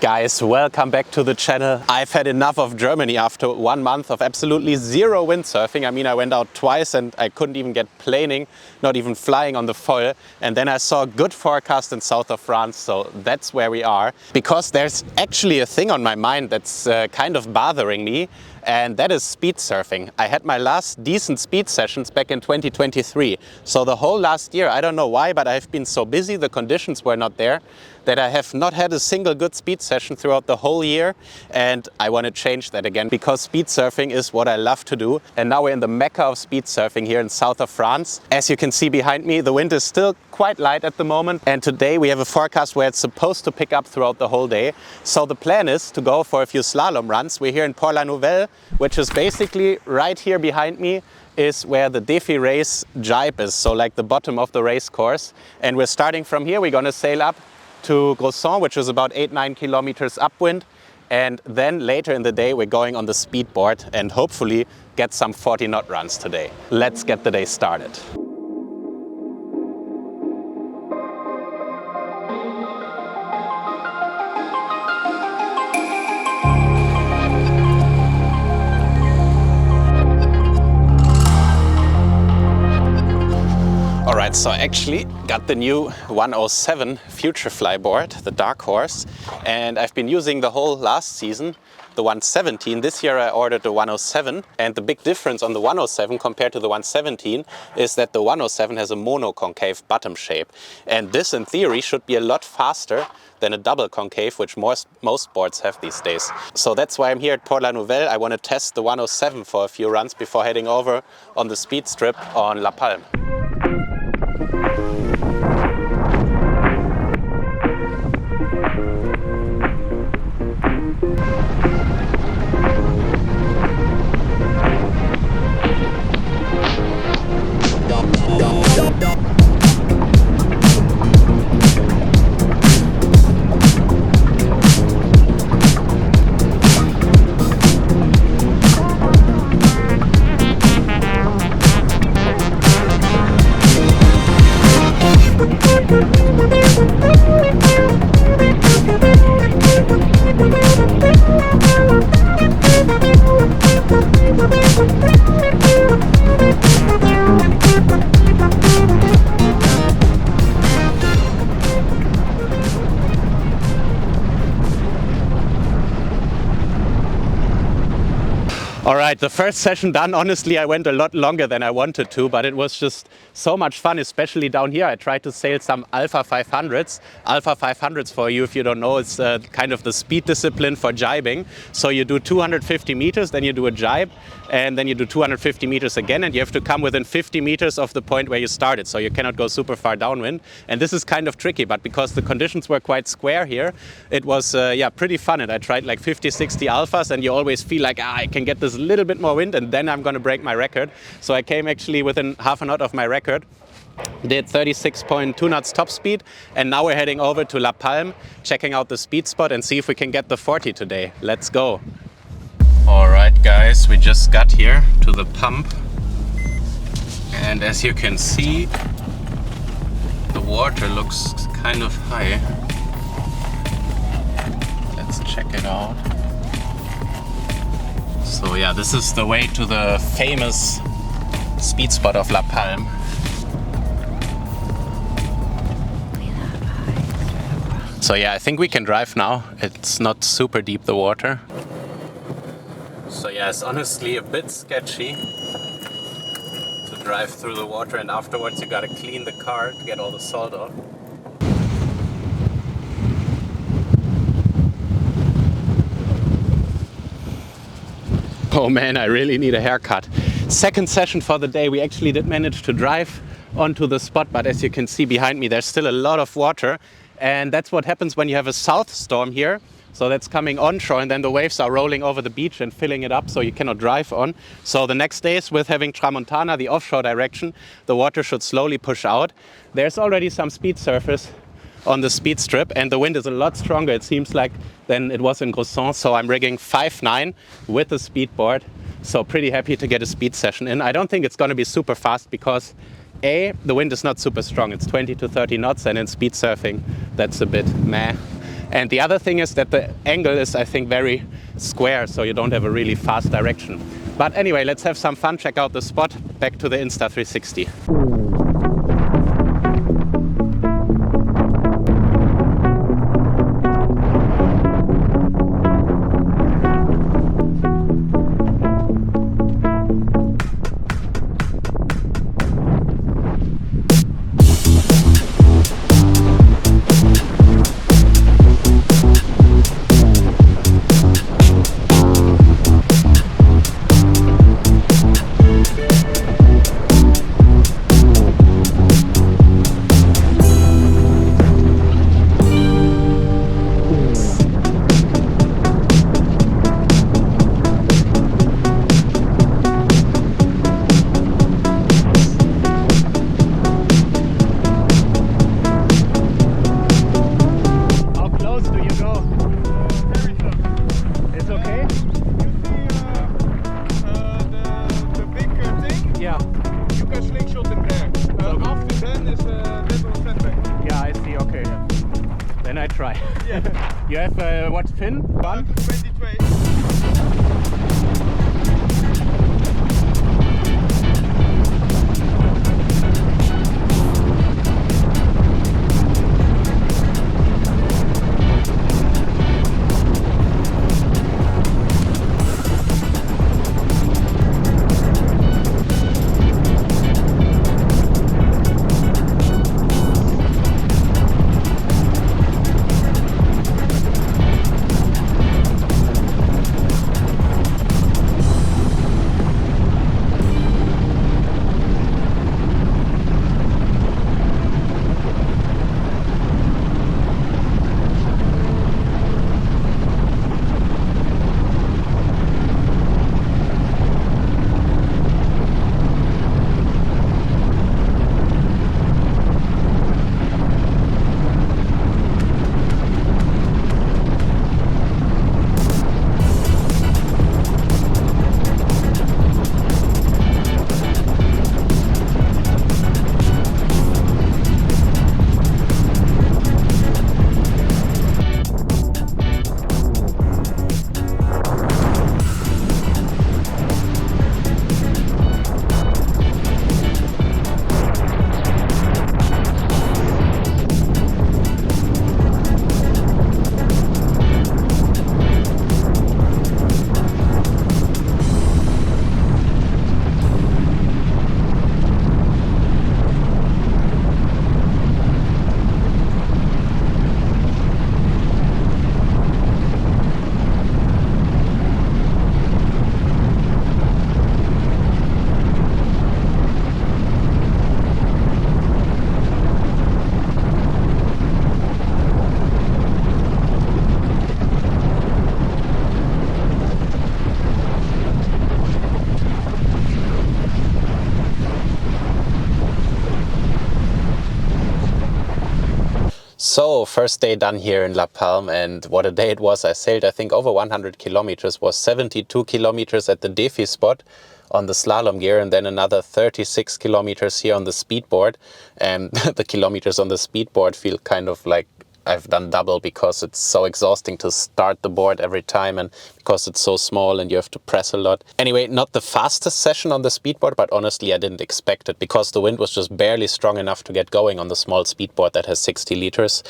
Guys, welcome back to the channel. I've had enough of Germany after 1 month of absolutely zero windsurfing. I mean, I went out twice and I couldn't even get planing, not even flying on the foil. And then I saw a good forecast in south of France, so that's where we are. Because there's actually a thing on my mind that's kind of bothering me, and that is speed surfing. I had my last decent speed sessions back in 2023. So the whole last year, I don't know why, but I've been so busy, the conditions were not there, that I have not had a single good speed session throughout the whole year. And I want to change that again, because speed surfing is what I love to do. And now we're in the mecca of speed surfing here in south of France. As you can see behind me, the wind is still quite light at the moment. And today we have a forecast where it's supposed to pick up throughout the whole day. So the plan is to go for a few slalom runs. We're here in Port-la-Nouvelle, which is basically right here behind me is where the Défi race jibe is. So like the bottom of the race course. And we're starting from here. We're going to sail up to Grosson, which is about 8-9 kilometers upwind. And then later in the day, we're going on the Speedboard and hopefully get some 40-knot runs today. Let's get the day started. Alright, so I actually got the new 107 Future Flyboard, the Dark Horse, and I've been using the whole last season the 117. This year I ordered the 107, and the big difference on the 107 compared to the 117 is that the 107 has a mono-concave bottom shape, and this in theory should be a lot faster than a double concave, which most boards have these days. So that's why I'm here at Port-la-Nouvelle. I want to test the 107 for a few runs before heading over on the speed strip on La Palme. Alright, the first session done. Honestly, I went a lot longer than I wanted to, but it was just so much fun, especially down here. I tried to sail some Alpha 500s. Alpha 500s, for you if you don't know, it's kind of the speed discipline for jibing. So you do 250 meters, then you do a jibe, and then you do 250 meters again, and you have to come within 50 meters of the point where you started. So you cannot go super far downwind. And this is kind of tricky, but because the conditions were quite square here, it was pretty fun. And I tried like 50, 60 alphas, and you always feel like, I can get this little bit more wind and then I'm going to break my record. So I came actually within half a knot of my record, did 36.2 knots top speed, and now we're heading over to La Palme, checking out the speed spot and see if we can get the 40 today. Let's go. Alright guys, we just got here to the pump, and as you can see, the water looks kind of high. Let's check it out. So yeah, this is the way to the famous speed spot of La Palme. So yeah, I think we can drive now. It's not super deep, the water. So yeah, it's honestly a bit sketchy to drive through the water, and afterwards you gotta clean the car to get all the salt off. Oh man, I really need a haircut. Second session for the day. We actually did manage to drive onto the spot, but as you can see behind me, there's still a lot of water. And that's what happens when you have a south storm here. So that's coming onshore, and then the waves are rolling over the beach and filling it up, so you cannot drive on. So the next days, with having Tramontana, the offshore direction, the water should slowly push out. There's already some speed surfers on the speed strip, and the wind is a lot stronger, it seems like, than it was in Grosson. So I'm rigging 5.9 with the Speedboard. So pretty happy to get a speed session in. I don't think it's going to be super fast because the wind is not super strong. It's 20 to 30 knots, and in speed surfing, that's a bit meh. And the other thing is that the angle is, I think, very square, so you don't have a really fast direction. But anyway, let's have some fun, check out the spot, back to the Insta360. You have what pin? 2020. So, first day done here in La Palme, and what a day it was. I sailed, I think, over 100 kilometers, was 72 kilometers at the Defi spot on the slalom gear, and then another 36 kilometers here on the speedboard. And the kilometers on the speedboard feel kind of like I've done double, because it's so exhausting to start the board every time, and because it's so small and you have to press a lot. Anyway, not the fastest session on the speedboard, but honestly I didn't expect it, because the wind was just barely strong enough to get going on the small speedboard that has 60 liters.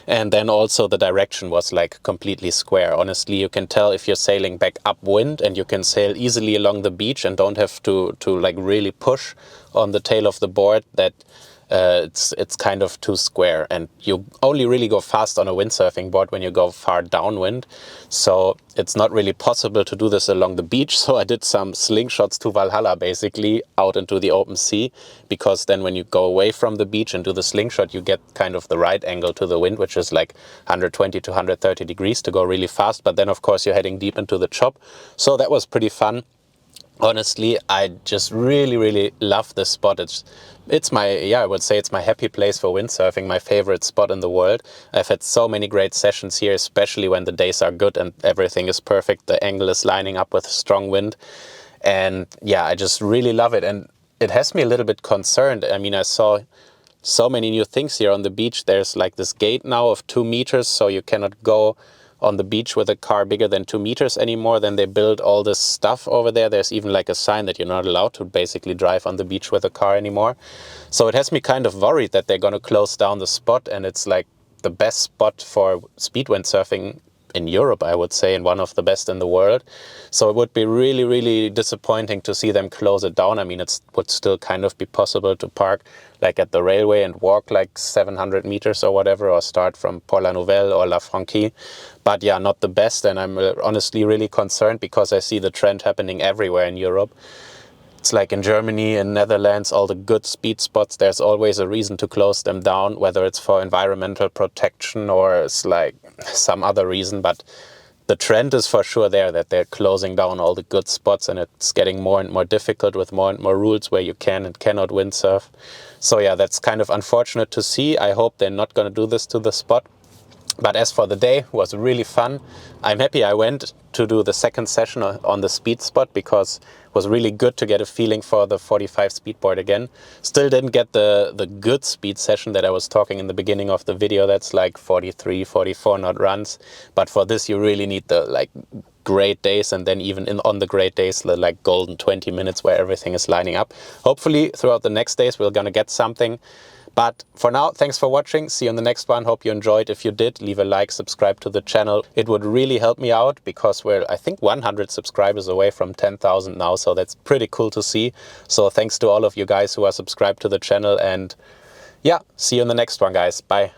And then also the direction was like completely square. Honestly, you can tell if you're sailing back upwind, and you can sail easily along the beach and don't have to like really push on the tail of the board, that it's kind of too square, and you only really go fast on a windsurfing board when you go far downwind. So it's not really possible to do this along the beach. So I did some slingshots to Valhalla, basically out into the open sea, because then when you go away from the beach and do the slingshot, you get kind of the right angle to the wind, which is like 120 to 130 degrees to go really fast. But then of course you're heading deep into the chop. So that was pretty fun. Honestly, I just really love this spot. It's my, I would say it's my happy place for windsurfing, my favorite spot in the world. I've had so many great sessions here, especially when the days are good and everything is perfect. The angle is lining up with strong wind. And yeah, I just really love it. And it has me a little bit concerned. I mean, I saw so many new things here on the beach. There's like this gate now of 2 meters, so you cannot go on the beach with a car bigger than 2 meters anymore. Then they build all this stuff over there. There's even like a sign that you're not allowed to basically drive on the beach with a car anymore. So it has me kind of worried that they're going to close down the spot, and it's like the best spot for speed windsurfing in Europe, I would say, and one of the best in the world. So it would be really, really disappointing to see them close it down. I mean, it would still kind of be possible to park like at the railway and walk like 700 meters or whatever, or start from Port La Nouvelle or La Franquille. But yeah, not the best. And I'm honestly really concerned because I see the trend happening everywhere in Europe. It's like in Germany and Netherlands, all the good speed spots, there's always a reason to close them down, whether it's for environmental protection or it's like some other reason. But the trend is for sure there, that they're closing down all the good spots, and it's getting more and more difficult with more and more rules where you can and cannot windsurf. So yeah, that's kind of unfortunate to see. I hope they're not going to do this to the spot. But as for the day, it was really fun. I'm happy I went to do the second session on the speed spot, because it was really good to get a feeling for the 45 speedboard again. Still didn't get the good speed session that I was talking in the beginning of the video. That's like 43, 44 knot runs. But for this, you really need the like great days, and then even on the great days, the like golden 20 minutes where everything is lining up. Hopefully throughout the next days, we're gonna get something. But for now, thanks for watching. See you in the next one. Hope you enjoyed. If you did, leave a like, subscribe to the channel. It would really help me out, because we're, I think, 100 subscribers away from 10,000 now. So that's pretty cool to see. So thanks to all of you guys who are subscribed to the channel. And yeah, see you in the next one, guys. Bye.